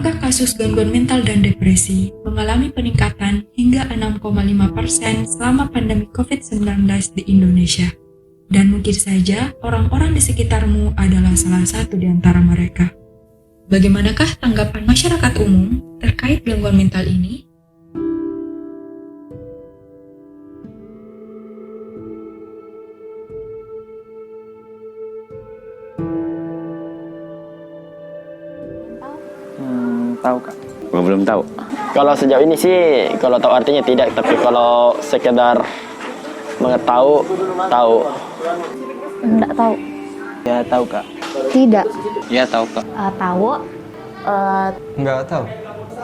angka kasus gangguan mental dan depresi mengalami peningkatan hingga 6,5% selama pandemi COVID-19 di Indonesia. Dan mungkin saja orang-orang di sekitarmu adalah salah satu di antara mereka. Bagaimanakah tanggapan masyarakat umum terkait gangguan mental ini? Tahu kak? Belum tahu. Kalau sejauh ini sih, kalau tahu artinya tidak, tapi kalau sekedar mengetahui, tahu. Enggak tahu. Ya tahu kak. Tidak. Ya tahu kak. Tahu. Nggak tahu.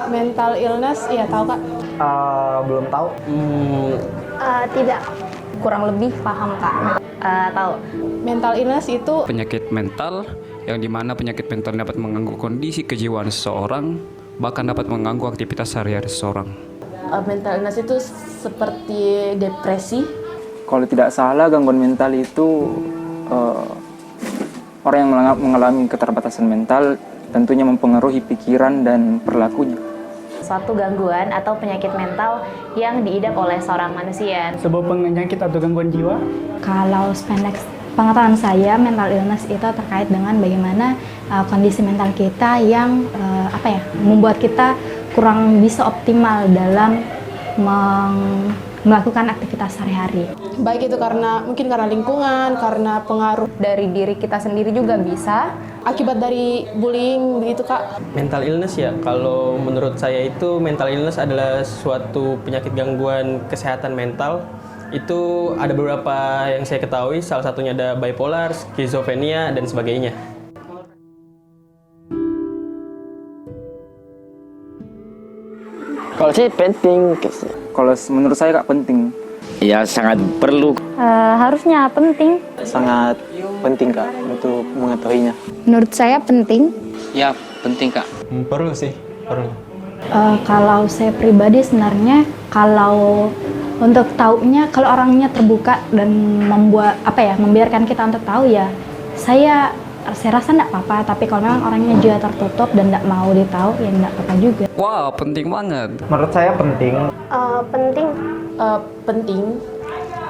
Mental illness, iya tahu kak. Belum tahu. Tidak. Kurang lebih paham kak. Tahu. Mental illness itu Penyakit mental yang dimana penyakit mental dapat mengganggu kondisi kejiwaan seseorang, bahkan dapat mengganggu aktivitas sehari-hari seseorang. mental illness itu seperti depresi. Kalau tidak salah, gangguan mental itu orang yang mengalami keterbatasan mental tentunya mempengaruhi pikiran dan perilakunya. Suatu gangguan atau penyakit mental yang diidap oleh seorang manusia. Sebuah penyakit atau gangguan jiwa? Kalau pendek pengetahuan saya, mental illness itu terkait dengan bagaimana kondisi mental kita yang membuat kita kurang bisa optimal dalam melakukan aktivitas sehari-hari. Baik itu mungkin karena lingkungan, karena pengaruh Dari diri kita sendiri juga bisa. akibat dari bullying begitu kak. Mental illness ya, kalau menurut saya itu mental illness adalah suatu penyakit gangguan kesehatan mental. Itu ada beberapa yang saya ketahui, salah satunya ada bipolar, skizofrenia, dan sebagainya. Kalau sih penting. Kalau menurut saya kak penting. Ya sangat perlu. Harusnya penting. Sangat penting kak untuk mengetahuinya. Menurut saya penting. Ya penting kak. Perlu sih, perlu. Kalau saya pribadi sebenarnya kalau untuk taunya, kalau orangnya terbuka dan membiarkan kita untuk tahu ya, saya rasa enggak apa-apa. Tapi kalau memang orangnya juga tertutup dan enggak mau ditahu, ya enggak apa-apa juga. Wah, penting banget. Menurut saya penting. Penting, Penting.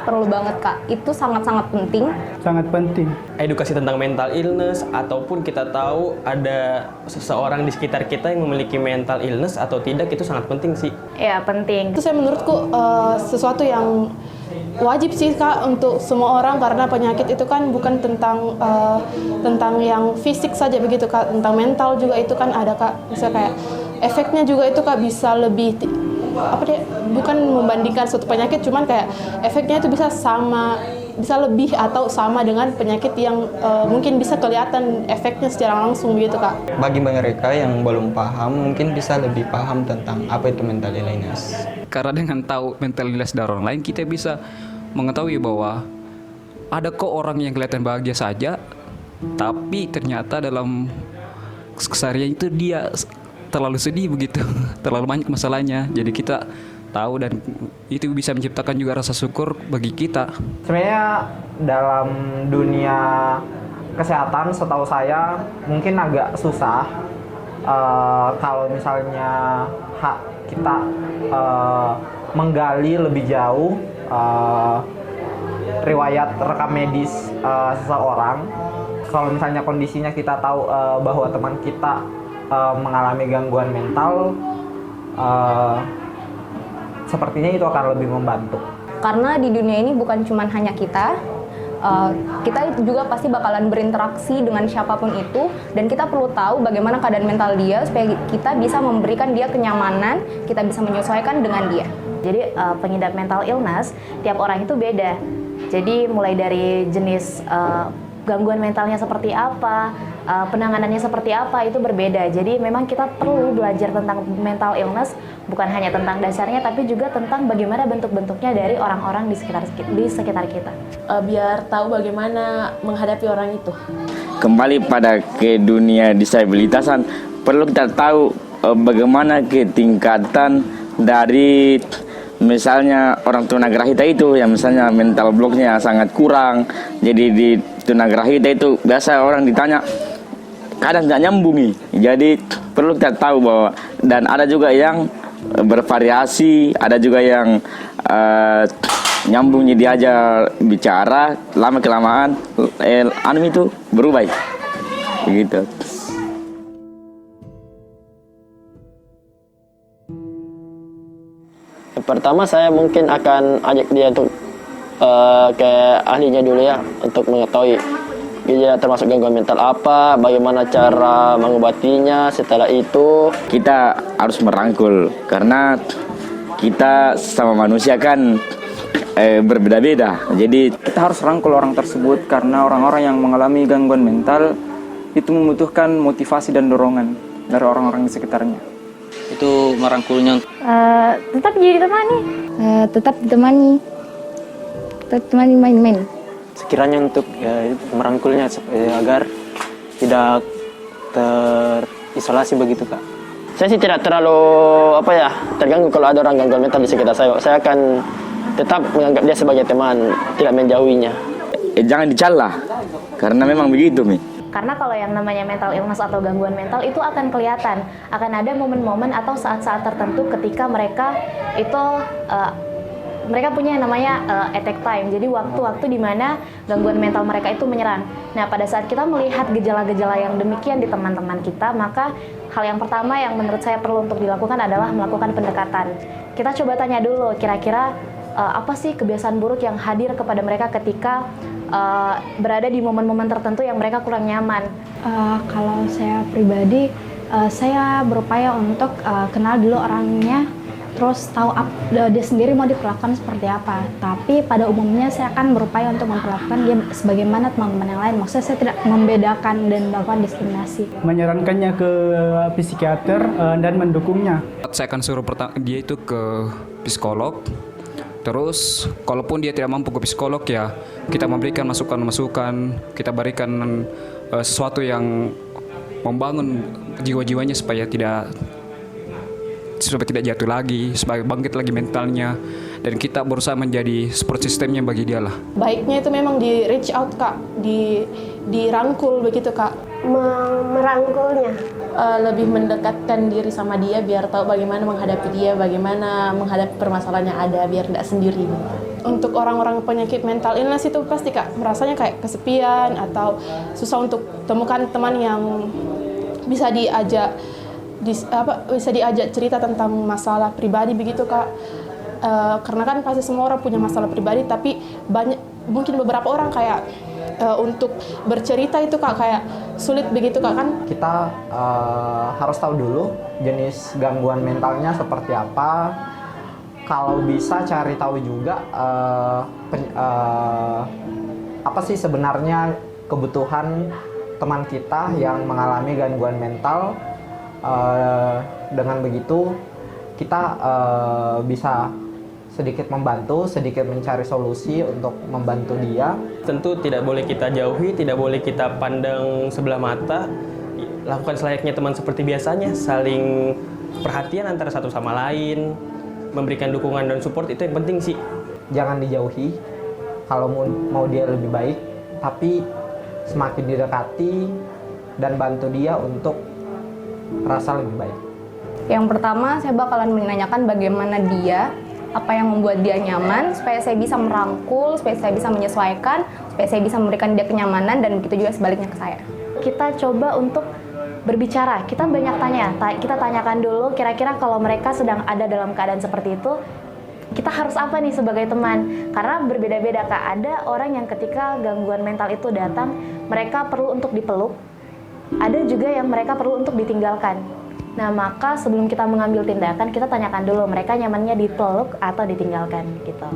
perlu banget kak. Itu sangat-sangat penting. Sangat penting. Edukasi tentang mental illness, ataupun kita tahu ada seseorang di sekitar kita yang memiliki mental illness atau tidak, itu sangat penting sih. Ya penting. Itu saya menurutku sesuatu yang wajib sih kak untuk semua orang, karena penyakit itu kan bukan tentang yang fisik saja begitu kak, tentang mental juga itu kan ada kak. Bisa kayak efeknya juga itu kak bisa lebih bukan membandingkan suatu penyakit, cuman kayak efeknya itu bisa lebih atau sama dengan penyakit yang mungkin bisa kelihatan efeknya secara langsung gitu kak. Bagi mereka yang belum paham, mungkin bisa lebih paham tentang apa itu mental illness. Karena dengan tahu mental illness dari orang lain, kita bisa mengetahui bahwa ada kok orang yang kelihatan bahagia saja, tapi ternyata dalam keseharian itu dia terlalu sedih begitu, terlalu banyak masalahnya. Jadi kita tahu dan itu bisa menciptakan juga rasa syukur bagi kita. Sebenarnya dalam dunia kesehatan setahu saya mungkin agak susah kalau misalnya kita menggali lebih jauh riwayat rekam medis seseorang. Kalau misalnya kondisinya kita tahu bahwa teman kita mengalami gangguan mental, sepertinya itu akan lebih membantu. Karena di dunia ini bukan cuma hanya kita juga pasti bakalan berinteraksi dengan siapapun itu, dan kita perlu tahu bagaimana keadaan mental dia supaya kita bisa memberikan dia kenyamanan, kita bisa menyesuaikan dengan dia. Jadi pengidap mental illness tiap orang itu beda. Jadi mulai dari jenis gangguan mentalnya seperti apa, penanganannya seperti apa, itu berbeda. Jadi memang kita perlu belajar tentang mental illness, bukan hanya tentang dasarnya, tapi juga tentang bagaimana bentuk-bentuknya dari orang-orang di sekitar kita. Biar tahu bagaimana menghadapi orang itu. Kembali pada ke dunia disabilitasan, perlu kita tahu bagaimana ketingkatan dari misalnya orang tunagrahita itu yang misalnya mental blocknya sangat kurang. Jadi di tunagrahita itu biasa orang ditanya, kadang tidak nyambungi. Jadi perlu kita tahu bahwa, dan ada juga yang bervariasi, ada juga yang nyambungnya diajar bicara, lama kelamaan itu berubah begitu. Pertama saya mungkin akan ajak dia untuk ke ahlinya dulu ya, untuk mengetahui dia termasuk gangguan mental apa, bagaimana cara mengobatinya. Setelah itu kita harus merangkul, karena kita sama manusia kan berbeda-beda. Jadi kita harus rangkul orang tersebut, karena orang-orang yang mengalami gangguan mental itu membutuhkan motivasi dan dorongan dari orang-orang di sekitarnya. Itu merangkulnya. Tetap jadi temani. Tetap ditemani main-main. Sekiranya untuk merangkulnya agar tidak terisolasi begitu, Kak. saya sih tidak terlalu terganggu kalau ada orang gangguan mental di sekitar saya. Saya akan tetap menganggap dia sebagai teman, tidak menjauhinya. Jangan dicela, karena memang begitu, Mi. Karena kalau yang namanya mental illness atau gangguan mental itu akan kelihatan, akan ada momen-momen atau saat-saat tertentu ketika mereka itu mereka punya yang namanya attack time. Jadi waktu-waktu di mana gangguan mental mereka itu menyerang. Nah, pada saat kita melihat gejala-gejala yang demikian di teman-teman kita, maka hal yang pertama yang menurut saya perlu untuk dilakukan adalah melakukan pendekatan. Kita coba tanya dulu, kira-kira apa sih kebiasaan buruk yang hadir kepada mereka ketika berada di momen-momen tertentu yang mereka kurang nyaman. Kalau saya pribadi, saya berupaya untuk kenal dulu orangnya, terus tahu dia sendiri mau diperlakukan seperti apa. Tapi pada umumnya saya akan berupaya untuk memperlakukan dia sebagaimana teman-teman yang lain. Maksudnya saya tidak membedakan dan melakukan diskriminasi. Menyarankannya ke psikiater dan mendukungnya. Saya akan suruh dia itu ke psikolog. Terus, kalaupun dia tidak mampu ke psikolog, ya kita memberikan masukan-masukan, kita berikan sesuatu yang membangun jiwa-jiwanya supaya tidak jatuh lagi, supaya bangkit lagi mentalnya, dan kita berusaha menjadi support systemnya bagi dia lah. Baiknya itu memang di reach out, Kak, dirangkul begitu, Kak. Merangkulnya. Lebih mendekatkan diri sama dia biar tahu bagaimana menghadapi dia, bagaimana menghadapi permasalahan yang ada biar tidak sendiri. Untuk orang-orang penyakit mental illness itu pasti, Kak, merasanya kayak kesepian atau susah untuk temukan teman yang bisa diajak cerita tentang masalah pribadi begitu, Kak. Karena kan pasti semua orang punya masalah pribadi, tapi mungkin beberapa orang kayak untuk bercerita itu, Kak, kayak sulit begitu, Kak, kan. Kita harus tahu dulu jenis gangguan mentalnya seperti apa. Kalau bisa cari tahu juga apa sih sebenarnya kebutuhan teman kita yang mengalami gangguan mental. Dengan begitu kita bisa sedikit membantu, sedikit mencari solusi untuk membantu dia. Tentu tidak boleh kita jauhi, tidak boleh kita pandang sebelah mata. Lakukan selayaknya teman seperti biasanya, saling perhatian antara satu sama lain, memberikan dukungan dan support, itu yang penting sih. Jangan dijauhi kalau mau dia lebih baik, tapi semakin didekati dan bantu dia untuk rasa lebih baik. Yang pertama, saya bakalan menanyakan bagaimana dia, apa yang membuat dia nyaman, supaya saya bisa merangkul, supaya saya bisa menyesuaikan, supaya saya bisa memberikan dia kenyamanan, dan begitu juga sebaliknya ke saya. Kita coba untuk berbicara, kita banyak tanya, kita tanyakan dulu kira-kira kalau mereka sedang ada dalam keadaan seperti itu, kita harus apa nih sebagai teman? Karena berbeda-beda, Kak. Ada orang yang ketika gangguan mental itu datang, mereka perlu untuk dipeluk, ada juga yang mereka perlu untuk ditinggalkan. Nah, maka sebelum kita mengambil tindakan, kita tanyakan dulu mereka nyamannya dipeluk atau ditinggalkan gitu.